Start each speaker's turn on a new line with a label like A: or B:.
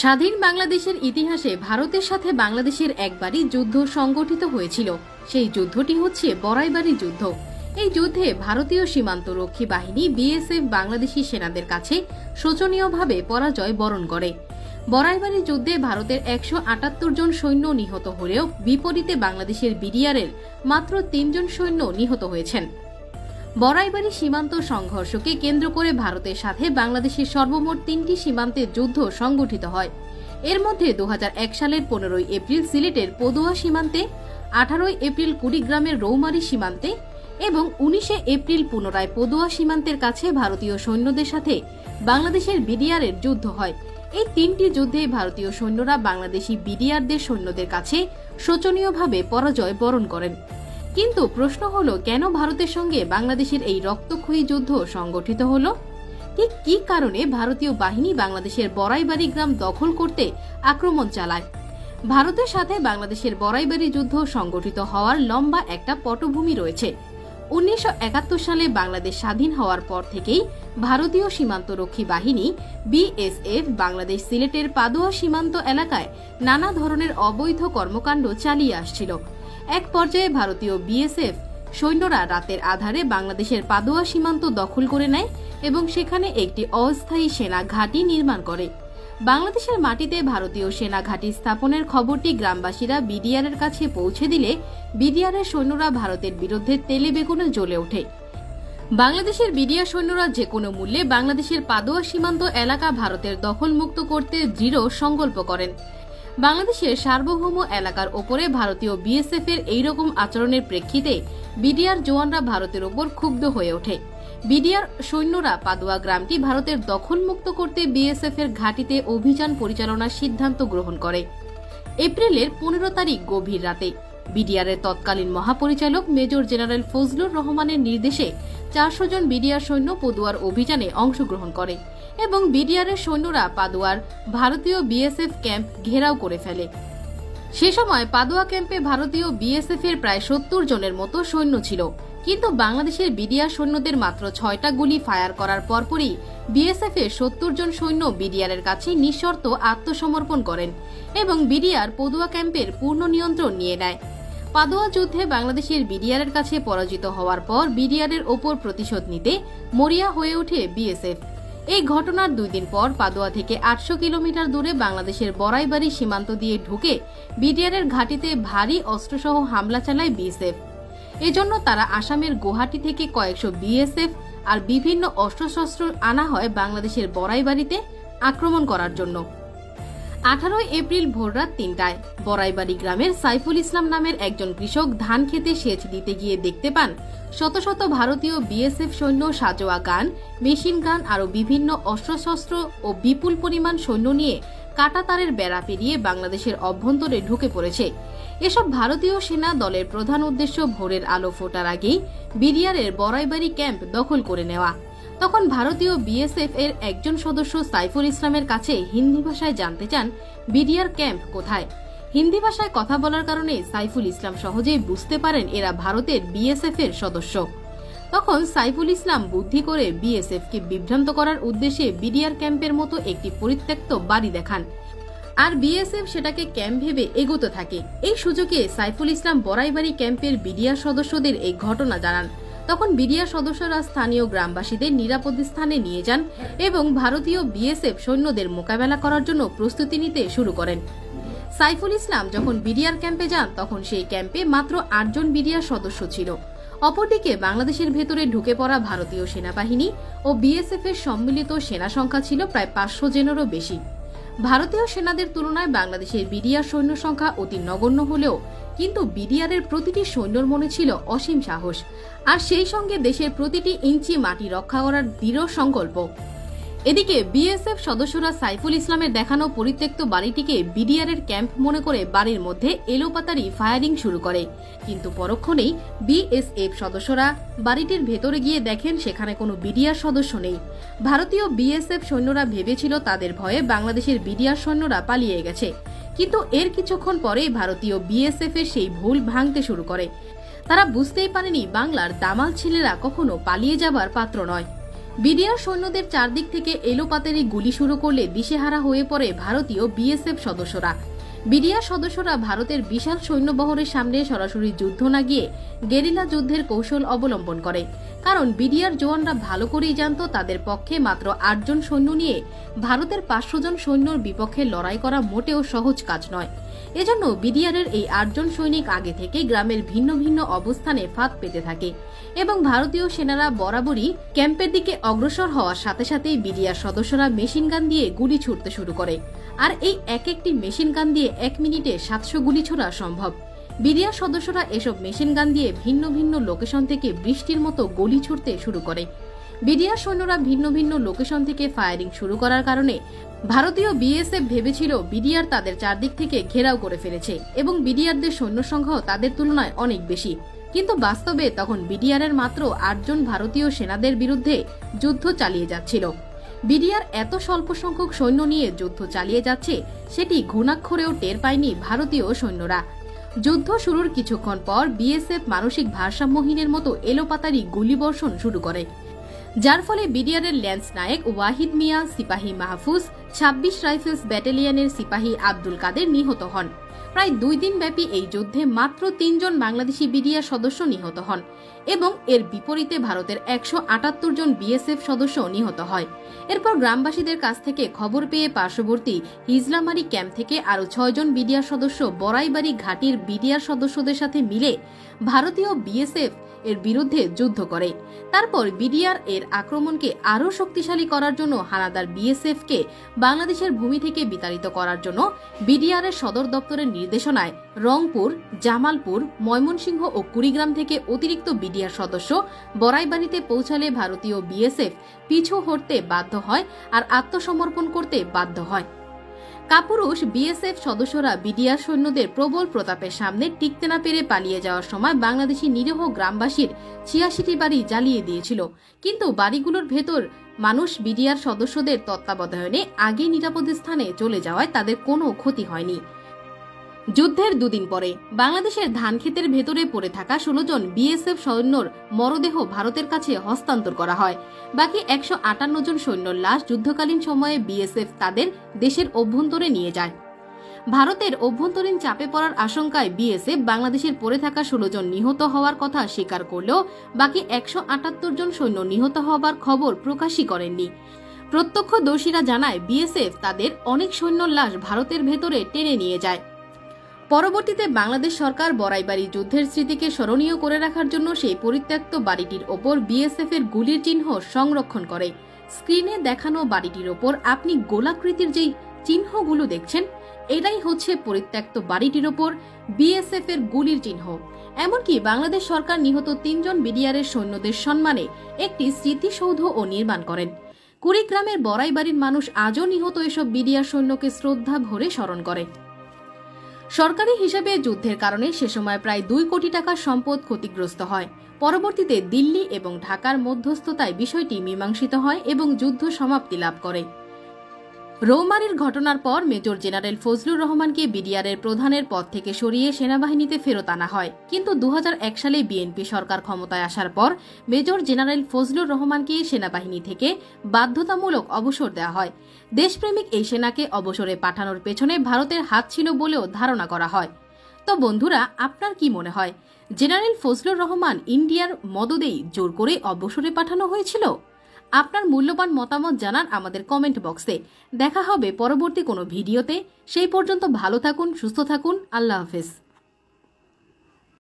A: স্বাধীন বাংলাদেশের ইতিহাসে ভারতের সাথে বাংলাদেশের একবারই যুদ্ধ সংগঠিত হয়েছিল। সেই যুদ্ধটি হচ্ছে বড়াইবাড়ি যুদ্ধ। এই যুদ্ধে ভারতীয় সীমান্ত রক্ষী বাহিনী বিএসএফ বাংলাদেশি সেনাদের কাছে শোচনীয়ভাবে পরাজয় বরণ করে। বড়াইবাড়ি যুদ্ধে ভারতের 178 জন সৈন্য নিহত হলেও বিপরীতে বাংলাদেশের বিডিআরের মাত্র 3 জন সৈন্য নিহত হয়েছেন। বড়াইবাড়ি সীমান্ত সংঘর্ষকে কেন্দ্র করে ভারতের সাথে বাংলাদেশের সর্বমোট 3টি সীমান্তে যুদ্ধ সংগঠিত হয়। এর মধ্যে 2001 সালের 15 এপ্রিল সিলেটের পদুয়া সীমান্তে, 18 এপ্রিল কুড়িগ্রামের রৌমারী সীমান্তে এবং 19 এপ্রিল পুনরায় পদুয়া সীমান্তের কাছে ভারতীয় সৈন্যদের সাথে বাংলাদেশের বিডিআরের যুদ্ধ হয়। এই 3টি যুদ্ধে ভারতীয় সৈন্যরা বাংলাদেশি বিডিআরদের সৈন্যদের কাছে শোচনীয়ভাবে পরাজয় বরণ করেন। কিন্তু প্রশ্ন হলো, কেন ভারতের সঙ্গে বাংলাদেশের এই রক্তক্ষয়ী যুদ্ধ সংগঠিত হলো? ঠিক কি কারণে ভারতীয় বাহিনী বাংলাদেশের বড়াইবাড়ি গ্রাম দখল করতে আক্রমণ চালায়? ভারতের সাথে বাংলাদেশের বড়াইবাড়ি যুদ্ধ সংগঠিত হওয়ার লম্বা একটা পটভূমি রয়েছে। 1971 সালে বাংলাদেশ স্বাধীন হওয়ার পর থেকেই ভারতীয় সীমান্তরক্ষী বাহিনী বিএসএফ বাংলাদেশ সিলেটের পাদুয়া সীমান্ত এলাকায় নানা ধরনের অবৈধ কর্মকাণ্ড চালিয়ে আসছিল। এক পর্যায়ে ভারতীয় বিএসএফ সৈন্যরা রাতের আধারে বাংলাদেশের পাদুয়া সীমান্ত দখল করে নেয় এবং সেখানে একটি অস্থায়ী সেনা ঘাঁটি নির্মাণ করে। বাংলাদেশের মাটিতে ভারতীয় সেনা ঘাঁটি স্থাপনের খবরটি গ্রামবাসীরা বিডিআরের কাছে পৌঁছে দিলে বিডিআরের সৈন্যরা ভারতের বিরুদ্ধে তেলে বেগুনে জ্বলে ওঠে। বাংলাদেশের বিডিআর সৈন্যরা যে কোনো মূল্যে বাংলাদেশের পাদুয়া সীমান্ত এলাকা ভারতের দখলমুক্ত করতে দৃঢ় সংকল্প করেন। বাংলাদেশের সার্বভৌম এলাকার ওপরে ভারতীয় বিএসএফ এর এইরকম আচরণের প্রেক্ষিতে বিডিআর জওয়ানরা ভারতের ওপর ক্ষুব্ধ হয়ে ওঠে। বিডিআর সৈন্যরা পাদুয়া গ্রামটি ভারতের দখলমুক্ত করতে বিএসএফ এর ঘাঁটিতে অভিযান পরিচালনার সিদ্ধান্ত গ্রহণ করে। এপ্রিলের 15 তারিখ গভীর রাতে বিডিআরের তৎকালীন মহাপরিচালক মেজর জেনারেল ফজলুর রহমানের নির্দেশে 400 জন বিডিআর সৈন্য পদুয়ার অভিযানে অংশগ্রহণ করে এবং বিডিআরের সৈন্যরা পাদুয়ার ভারতীয় বিএসএফ ক্যাম্প ঘেরাও করে ফেলে। সে সময় পাদুয়া ক্যাম্পে ভারতীয় বিএসএফ এর প্রায় 70 জনের মতো সৈন্য ছিল, কিন্তু বাংলাদেশের বিডিআর সৈন্যদের মাত্র 6টা গুলি ফায়ার করার পরপরই বিএসএফ এর 70 জন সৈন্য বিডিআরের কাছে নিঃশর্ত আত্মসমর্পণ করেন এবং বিডিআর পদুয়া ক্যাম্পের পূর্ণ নিয়ন্ত্রণ নিয়ে নেয়। পাদুয়া যুদ্ধে বাংলাদেশের বিডিআরের কাছে পরাজিত হওয়ার পর বিডিআরের ওপর প্রতিশোধ নিতে মরিয়া হয়ে ওঠে বিএসএফ। এই ঘটনার 2 দিন পর পাদুয়া থেকে 800 কিলোমিটার দূরে বাংলাদেশের বড়াইবাড়ি সীমান্ত দিয়ে ঢুকে বিডিআরের ঘাঁটিতে ভারী অস্ত্রসহ হামলা চালায় বিএসএফ। এজন্য তারা আসামের গুয়াহাটি থেকে কয়েকশো বিএসএফ আর বিভিন্ন অস্ত্রশস্ত্র আনা হয় বাংলাদেশের বড়াইবাড়িতে আক্রমণ করার জন্য। 18 এপ্রিল ভোররাত 3টায় বড়াইবাড়ি গ্রামের সাইফুল ইসলাম নামের একজন কৃষক ধান খেতে সেচ দিতে গিয়ে দেখতে পান শত শত ভারতীয় বিএসএফ সৈন্য সাজোয়া গান, মেশিন গান আরও বিভিন্ন অস্ত্রশস্ত্র ও বিপুল পরিমাণ সৈন্য নিয়ে কাঁটাতারের বেড়া পেরিয়ে বাংলাদেশের অভ্যন্তরে ঢুকে পড়েছে। এসব ভারতীয় সেনা দলের প্রধান উদ্দেশ্য ভোরের আলো ফোটার আগেই বিডিআরের বড়াইবাড়ি ক্যাম্প দখল করে নেওয়া। তখন ভারতীয় বিএসএফ এর একজন সদস্য সাইফুল ইসলামের কাছে হিন্দি ভাষায় জানতে চান বিডিআর ক্যাম্প কোথায়। হিন্দি ভাষায় কথা বলার কারণে সাইফুল ইসলাম সহজেই বুঝতে পারেন এরা ভারতের বিএসএফ এর সদস্য। তখন সাইফুল ইসলাম বুদ্ধি করে বিএসএফ কে বিভ্রান্ত করার উদ্দেশ্যে বিডিআর ক্যাম্পের মতো একটি পরিত্যক্ত বাড়ি দেখান, আর বিএসএফ সেটাকে ক্যাম্প ভেবে এগোতে থাকে। এই সুযোগে সাইফুল ইসলাম বড়াইবাড়ি ক্যাম্পের বিডিআর সদস্যদের এই ঘটনা জানান। তখন বিডিআর সদস্যরা স্থানীয় গ্রামবাসীদের নিরাপদ স্থানে নিয়ে যান এবং ভারতীয় বিএসএফ সৈন্যদের মোকাবেলা করার জন্য প্রস্তুতি নিতে শুরু করেন। সাইফুল ইসলাম যখন বিডিআর ক্যাম্পে যান তখন সেই ক্যাম্পে মাত্র 8 জন বিডিআর সদস্য ছিল। অপরদিকে বাংলাদেশের ভেতরে ঢুকে পড়া ভারতীয় সেনাবাহিনী ও বিএসএফ এর সম্মিলিত সেনা সংখ্যা ছিল প্রায় 500 জনেরও বেশি। ভারতীয় সেনাদের তুলনায় বাংলাদেশের বিডিআর সৈন্য সংখ্যা অতি নগণ্য হলেও কিন্তু বিডিআরের প্রতিটি সৈন্যর মনে ছিল অসীম সাহস, আর সেই সঙ্গে দেশের প্রতিটি ইঞ্চি মাটি রক্ষা করার দৃঢ় সংকল্প। এদিকে বিএসএফ সদস্যরা সাইফুল ইসলামের দেখানো পরিত্যক্ত বাড়িটিকে বিডিআরের ক্যাম্প মনে করে বাড়ির মধ্যে এলোপাতাড়ি ফায়ারিং শুরু করে, কিন্তু পরক্ষণেই বিএসএফ সদস্যরা বাড়িটির ভেতরে গিয়ে দেখেন সেখানে কোনো বিডিআর সদস্য নেই। ভারতীয় বিএসএফ সৈন্যরা ভেবেছিল তাদের ভয়ে বাংলাদেশের বিডিআর সৈন্যরা পালিয়ে গেছে, কিন্তু এর কিছুক্ষণ পরেই ভারতীয় বিএসএফ এর সেই ভুল ভাঙতে শুরু করে। তারা বুঝতেই পারেনি বাংলার দামাল ছেলেরা কখনো পালিয়ে যাবার পাত্র নয়। বিডিআর সৈন্যদের চারদিক থেকে এলোপাতাড়ি গুলি শুরু করলে দিশেহারা হয়ে পড়ে ভারতীয় বিএসএফ সদস্যরা। বিডিআর সদস্যরা ভারতের বিশাল সৈন্যবহরের সামনে সরাসরি যুদ্ধ না গিয়ে গেরিলা যুদ্ধের কৌশল অবলম্বন করে, কারণ বিডিআর জওয়ানরা ভালো করেই জানত তাদের পক্ষে মাত্র 8 জন সৈন্য নিয়ে ভারতের 500 জন সৈন্যর বিপক্ষে লড়াই করা মোটেও সহজ কাজ নয়। এজন্য বিডিআরের এই 8 জন সৈনিক আগে থেকে গ্রামের ভিন্ন ভিন্ন অবস্থানে ফাঁদ পেতে থাকে এবং ভারতীয় সেনারা বরাবরই ক্যাম্পের দিকে অগ্রসর হওয়ার সাথে সাথেই বিডিআর সদস্যরা মেশিনগান দিয়ে গুলি ছুড়তে শুরু করে। আর এই একটি মেশিনগান দিয়ে 1 মিনিটে 700 গুলি ছোড়া সম্ভব। বিডিআর সদস্যরা এসব মেশিনগান দিয়ে ভিন্ন ভিন্ন লোকেশন থেকে বৃষ্টির মতো গুলি ছুড়তে শুরু করে। বিডিআর সৈন্যরা ভিন্ন ভিন্ন লোকেশন থেকে ফায়ারিং শুরু করার কারণে ভারতীয় বিএসএফ ভেবেছিল বিডিআর তাদের চারদিক থেকে ঘেরাও করে ফেলেছে এবং বিডিআরদের সৈন্য সংখ্যা তাদের তুলনায় অনেক বেশি। কিন্তু বাস্তবে তখন বিডিআরের মাত্র 8 জন ভারতীয় সেনাদের বিরুদ্ধে যুদ্ধ চালিয়ে যাচ্ছিল। বিডিআর এত স্বল্প সংখ্যক সৈন্য নিয়ে যুদ্ধ চালিয়ে যাচ্ছে সেটি ঘুণাক্ষরেও টের পায়নি ভারতীয় সৈন্যরা। যুদ্ধ শুরুর কিছুক্ষণ পর বিএসএফ মানসিক ভারসাম্যহীনের মতো এলোপাতাড়ি গুলিবর্ষণ শুরু করে, যার ফলে বিডিআরের ল্যান্স নায়েক ওয়াহিদ মিয়া, সিপাহী মাহফুজ, 26 রাইফেলস ব্যাটালিয়নের সিপাহী আব্দুল কাদের নিহত হন। প্রায় 2 দিন ব্যাপী এই যুদ্ধে মাত্র 3 জন বাংলাদেশি বিডিআর সদস্য নিহত হন এবং এর বিপরীতে ভারতের 178 জন বিএসএফ সদস্য নিহত হয়। এরপর গ্রামবাসীদের কাছ থেকে খবর পেয়ে পার্শ্ববর্তী হিজলামারি ক্যাম্প থেকে আরও 6 জন বিডিআর সদস্য বড়াইবাড়ি ঘাটির বিডিআর সদস্যদের সাথে মিলে ভারতীয় বিএসএফ এর বিরুদ্ধে যুদ্ধ করে। তারপর বিডিআর এর আক্রমণকে আরও শক্তিশালী করার জন্য হানাদার বিএসএফ কে বাংলাদেশের ভূমি থেকে বিতাড়িত করার জন্য বিডিআর এর সদর দপ্তরের নির্দেশনায় রংপুর, জামালপুর, ময়মনসিংহ ও কুড়িগ্রাম থেকে অতিরিক্ত বিডিআর সদস্য বড়াইবাড়িতে পৌঁছালে ভারতীয় বিএসএফ পিছু হটতে বাধ্য হয় আর আত্মসমর্পণ করতে বাধ্য হয়। কাপুরুষ বিএসএফ সদস্যরা বিডিআর সৈন্যদের প্রবল প্রতাপের সামনে টিকতে না পেরে পালিয়ে যাওয়ার সময় বাংলাদেশি নিরীহ গ্রামবাসীর 86টি বাড়ি জ্বালিয়ে দিয়েছিল, কিন্তু বাড়িগুলোর ভেতর মানুষ বিডিআর সদস্যদের তত্ত্বাবধানে আগে নিরাপদ স্থানে চলে যাওয়ায় তাদের কোনো ক্ষতি হয়নি। যুদ্ধের 2 দিন পরে বাংলাদেশের ধানক্ষেতের ভেতরে পড়ে থাকা 16 জন বিএসএফ সৈন্যর মরদেহ ভারতের কাছে হস্তান্তর করা হয়। বাকি 158 জন সৈন্যর লাশ যুদ্ধকালীন সময়ে বিএসএফ তাদের দেশের অভ্যন্তরে নিয়ে যায়। ভারতের অভ্যন্তরীণ চাপে পড়ার আশঙ্কায় বিএসএফ বাংলাদেশের পড়ে থাকা 16 জন নিহত হওয়ার কথা স্বীকার করলেও বাকি 178 জন সৈন্য নিহত হওয়ার খবর প্রকাশই করেননি। প্রত্যক্ষদর্শীরা জানায় বিএসএফ তাদের অনেক সৈন্যর লাশ ভারতের ভেতরে টেনে নিয়ে যায়। পরবর্তীতে বাংলাদেশ সরকার বড়াইবাড়ি যুদ্ধের স্মৃতিকে স্মরণীয় করে রাখার জন্য সেই পরিত্যক্ত বাড়িটির ওপর বিএসএফ এর গুলির চিহ্ন সংরক্ষণ করে। স্ক্রিনে দেখানো বাড়িটির ওপর আপনি গোলাকৃতির যেই চিহ্নগুলো দেখছেন, এটাই হচ্ছে পরিত্যক্ত বাড়িটির ওপর বিএসএফ এর গুলির চিহ্ন। এমনকি বাংলাদেশ সরকার নিহত 3 জন বিডিআর এর সৈন্যদের সম্মানে একটি স্মৃতিসৌধও নির্মাণ করেন। কুড়িগ্রামের বড়াইবাড়ির মানুষ আজও নিহত এসব বিডিআর সৈন্যকে শ্রদ্ধা ভরে স্মরণ করে। সরকারি হিসাবে যুদ্ধের কারণে সে সময় প্রায় 2 কোটি টাকার সম্পদ ক্ষতিগ্রস্ত হয়। পরবর্তীতে দিল্লি এবং ঢাকার মধ্যস্থতায় বিষয়টি মীমাংসিত হয় এবং যুদ্ধ সমাপ্তি লাভ করে। রৌমারীর ঘটনার পর মেজর জেনারেল ফজলুর রহমানকে বিডিআর এর প্রধানের পদ থেকে সরিয়ে সেনাবাহিনীতে ফেরত আনা হয়, কিন্তু 2001 সালে বিএনপি সরকার ক্ষমতায় আসার পর মেজর জেনারেল ফজলুর রহমানকে সেনাবাহিনী থেকে বাধ্যতামূলক অবসর দেওয়া হয়। দেশপ্রেমিক এই সেনাকে অবসরে পাঠানোর পেছনে ভারতের হাত ছিল বলেও ধারণা করা হয়। তো বন্ধুরা, আপনার কি মনে হয়, জেনারেল ফজলুর রহমান ইন্ডিয়ার মদদেই জোর করে অবসরে পাঠানো হয়েছিল? আপনার মূল্যবান মতামত জানান আমাদের কমেন্ট বক্সে। দেখা হবে পরবর্তী কোনো ভিডিওতে। সেই পর্যন্ত ভালো থাকুন, সুস্থ থাকুন। আল্লাহ হাফেজ।